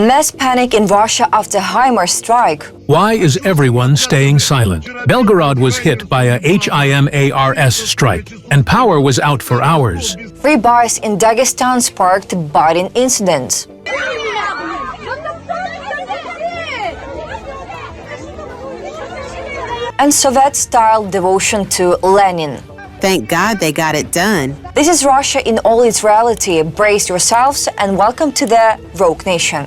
Mass panic in Russia after HIMARS strike. Why is everyone staying silent? Belgorod was hit by a HIMARS strike, and power was out for hours. Free bars in Dagestan sparked biting incidents. And Soviet-style devotion to Lenin. Thank God they got it done. This is Russia in all its reality. Brace yourselves and welcome to the Rogue Nation.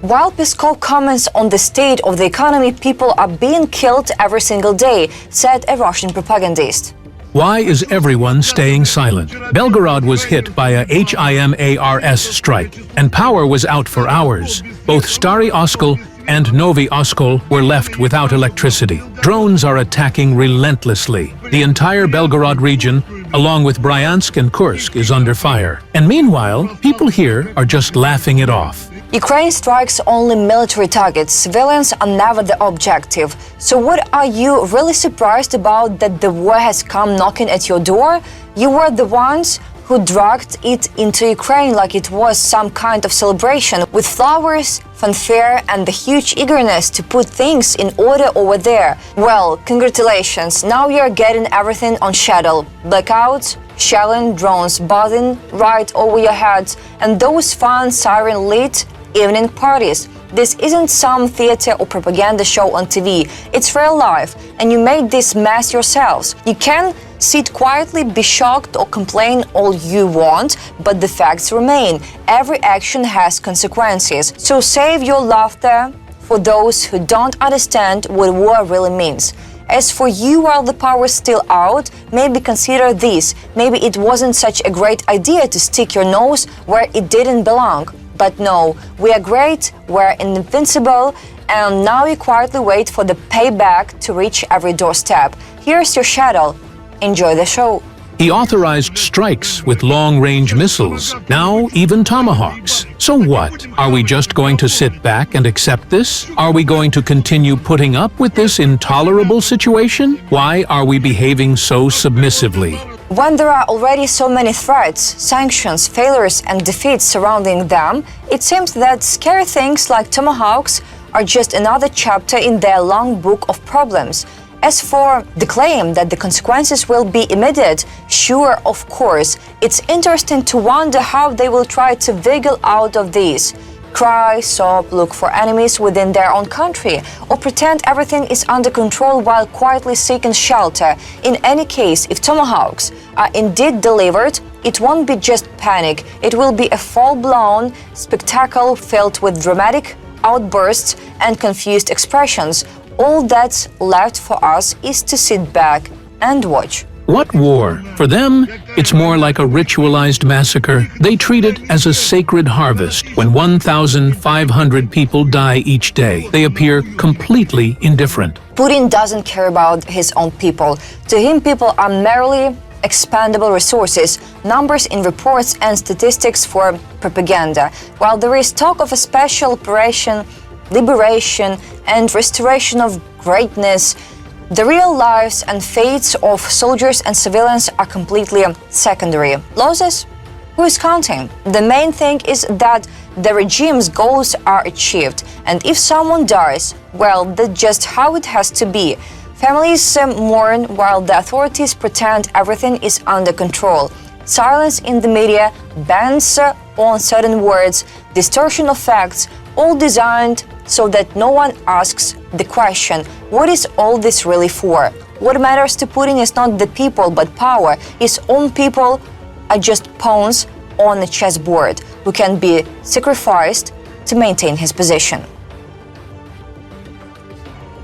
While Peskov comments on the state of the economy, people are being killed every single day, said a Russian propagandist. Why is everyone staying silent? Belgorod was hit by a HIMARS strike, and power was out for hours. Both Stary Oskol and Novy Oskol were left without electricity. Drones are attacking relentlessly. The entire Belgorod region, along with Bryansk and Kursk, is under fire. And meanwhile, people here are just laughing it off. Ukraine strikes only military targets. Civilians are never the objective. So what are you really surprised about that the war has come knocking at your door? You were the ones who dragged it into Ukraine like it was some kind of celebration, with flowers, fanfare, and the huge eagerness to put things in order over there. Well, congratulations, now you're getting everything on schedule. Blackouts, shelling, drones buzzing right over your heads, and those fun siren-lit evening parties. This isn't some theater or propaganda show on TV. It's real life, and you made this mess yourselves. You can sit quietly, be shocked, or complain all you want, but the facts remain. Every action has consequences. So save your laughter for those who don't understand what war really means. As for you, while the power's still out, maybe consider this. Maybe it wasn't such a great idea to stick your nose where it didn't belong. But no, we are great, we're invincible, and now you quietly wait for the payback to reach every doorstep. Here's your shadow. Enjoy the show. He authorized strikes with long-range missiles, now even tomahawks. So what? Are we just going to sit back and accept this? Are we going to continue putting up with this intolerable situation? Why are we behaving so submissively? When there are already so many threats, sanctions, failures, and defeats surrounding them, it seems that scary things like tomahawks are just another chapter in their long book of problems. As for the claim that the consequences will be immediate, sure, of course, it's interesting to wonder how they will try to wiggle out of this. Cry, sob, look for enemies within their own country, or pretend everything is under control while quietly seeking shelter. In any case, if tomahawks are indeed delivered, it won't be just panic. It will be a full-blown spectacle filled with dramatic outbursts and confused expressions. All that's left for us is to sit back and watch. What war? For them, it's more like a ritualized massacre. They treat it as a sacred harvest. When 1,500 people die each day, they appear completely indifferent. Putin doesn't care about his own people. To him, people are merely expendable resources, numbers in reports and statistics for propaganda. While there is talk of a special operation, liberation, and restoration of greatness, the real lives and fates of soldiers and civilians are completely secondary. Losses? Who is counting? The main thing is that the regime's goals are achieved, and if someone dies, well, that's just how it has to be. Families mourn while the authorities pretend everything is under control. Silence in the media, bans on certain words, distortion of facts, all designed so that no one asks the question, what is all this really for? What matters to Putin is not the people but power. His own people are just pawns on a chessboard who can be sacrificed to maintain his position.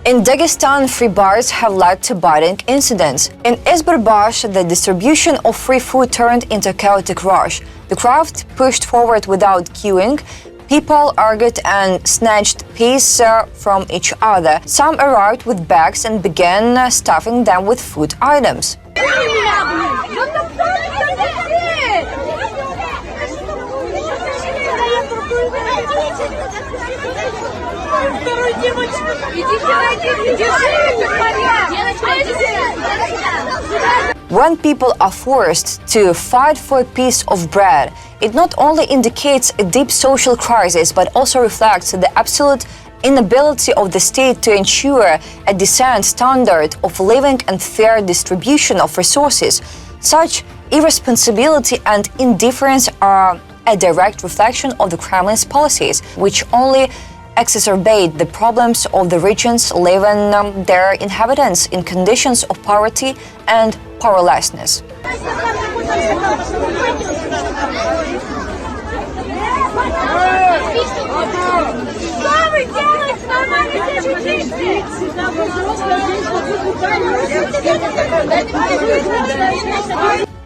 In Dagestan, free bars have led to biting incidents. In Izberbash, the distribution of free food turned into a chaotic rush. The crowd pushed forward without queuing. People argued and snatched peas from each other. Some arrived with bags and began stuffing them with food items. When people are forced to fight for a piece of bread, it not only indicates a deep social crisis but also reflects the absolute inability of the state to ensure a decent standard of living and fair distribution of resources. Such irresponsibility and indifference are a direct reflection of the Kremlin's policies, which only exacerbate the problems of the regions living their inhabitants in conditions of poverty and powerlessness.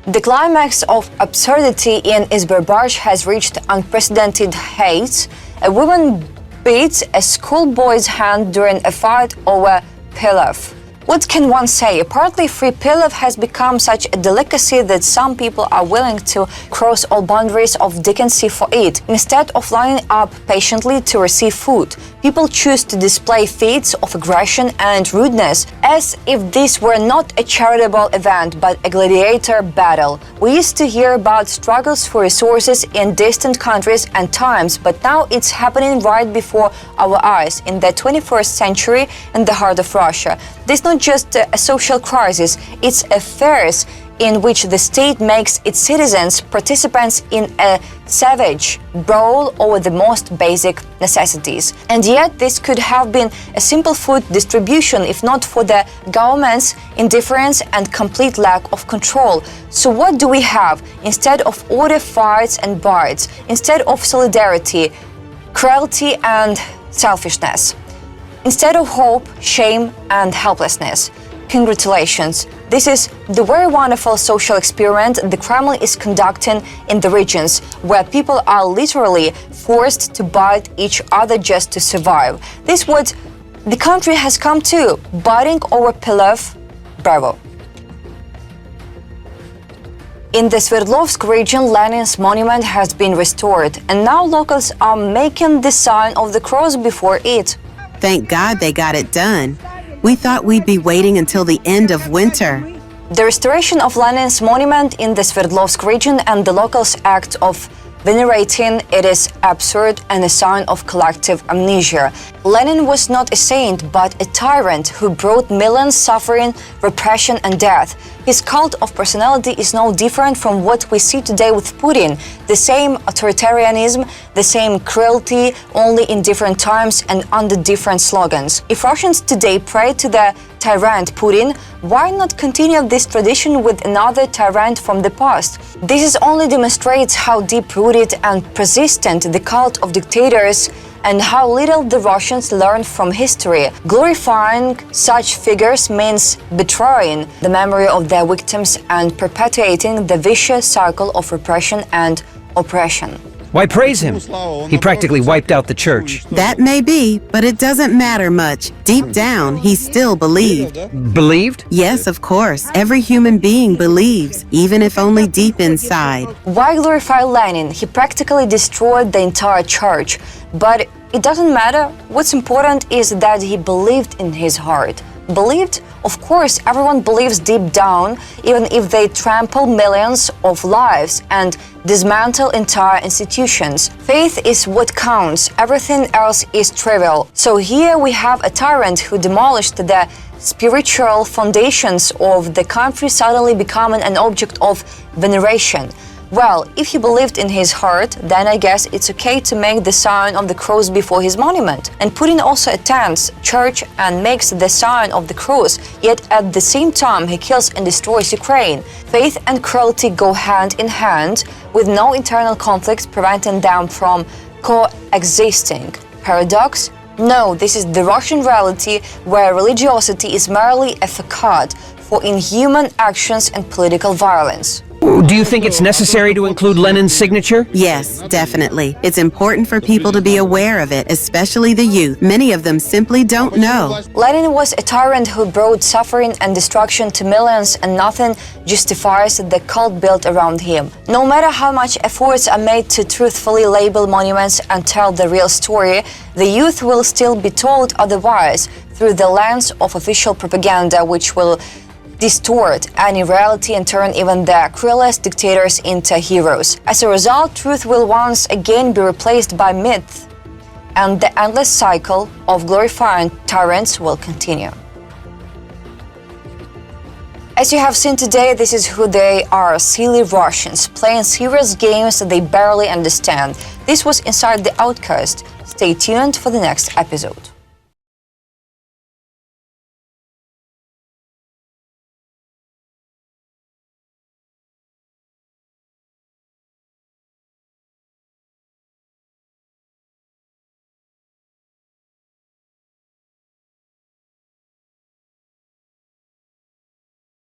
The climax of absurdity in Izberbaj has reached unprecedented heights. A woman beats a schoolboy's hand during a fight over pilaf. What can one say? Apparently, free pilaf has become such a delicacy that some people are willing to cross all boundaries of decency for it. Instead of lining up patiently to receive food, people choose to display feats of aggression and rudeness, as if this were not a charitable event but a gladiator battle. We used to hear about struggles for resources in distant countries and times, but now it's happening right before our eyes in the 21st century in the heart of Russia. This is not just a social crisis, it's a farce in which the state makes its citizens participants in a savage brawl over the most basic necessities. And yet this could have been a simple food distribution if not for the government's indifference and complete lack of control. So what do we have? Instead of order, fights and bites, instead of solidarity, cruelty and selfishness. Instead of hope, shame and helplessness. Congratulations. This is the very wonderful social experiment the Kremlin is conducting in the regions where people are literally forced to bite each other just to survive. This is what the country has come to, biting over pilaf. Bravo. In the Sverdlovsk region, Lenin's monument has been restored, and now locals are making the sign of the cross before it. Thank God they got it done. We thought we'd be waiting until the end of winter. The restoration of Lenin's monument in the Sverdlovsk region and the locals' act of venerating it is absurd and a sign of collective amnesia. Lenin was not a saint, but a tyrant who brought millions suffering, repression and death. His cult of personality is no different from what we see today with Putin. The same authoritarianism, the same cruelty, only in different times and under different slogans. If Russians today pray to the tyrant Putin, why not continue this tradition with another tyrant from the past? This only demonstrates how deep-rooted and persistent the cult of dictators and how little the Russians learn from history. Glorifying such figures means betraying the memory of their victims and perpetuating the vicious cycle of repression and oppression. Why praise him? He practically wiped out the church. That may be, but it doesn't matter much. Deep down, he still believed. Believed? Yes, of course. Every human being believes, even if only deep inside. Why glorify Lenin? He practically destroyed the entire church. But it doesn't matter. What's important is that he believed in his heart. Believed? Of course, everyone believes deep down, even if they trample millions of lives and dismantle entire institutions. Faith is what counts. Everything else is trivial. So here we have a tyrant who demolished the spiritual foundations of the country, suddenly becoming an object of veneration. Well, if he believed in his heart, then I guess it's okay to make the sign of the cross before his monument. And Putin also attends church and makes the sign of the cross, yet at the same time he kills and destroys Ukraine. Faith and cruelty go hand in hand, with no internal conflict preventing them from coexisting. Paradox? No, this is the Russian reality where religiosity is merely a facade for inhuman actions and political violence. Do you think it's necessary to include Lenin's signature? Yes, definitely. It's important for people to be aware of it, especially the youth. Many of them simply don't know. Lenin was a tyrant who brought suffering and destruction to millions, and nothing justifies the cult built around him. No matter how much efforts are made to truthfully label monuments and tell the real story, the youth will still be told otherwise through the lens of official propaganda, which will distort any reality and turn even the cruelest dictators into heroes. As a result, truth will once again be replaced by myth, and the endless cycle of glorifying tyrants will continue. As you have seen today, this is who they are: silly Russians playing serious games that they barely understand. This was Inside the Outcast. Stay tuned for the next episode.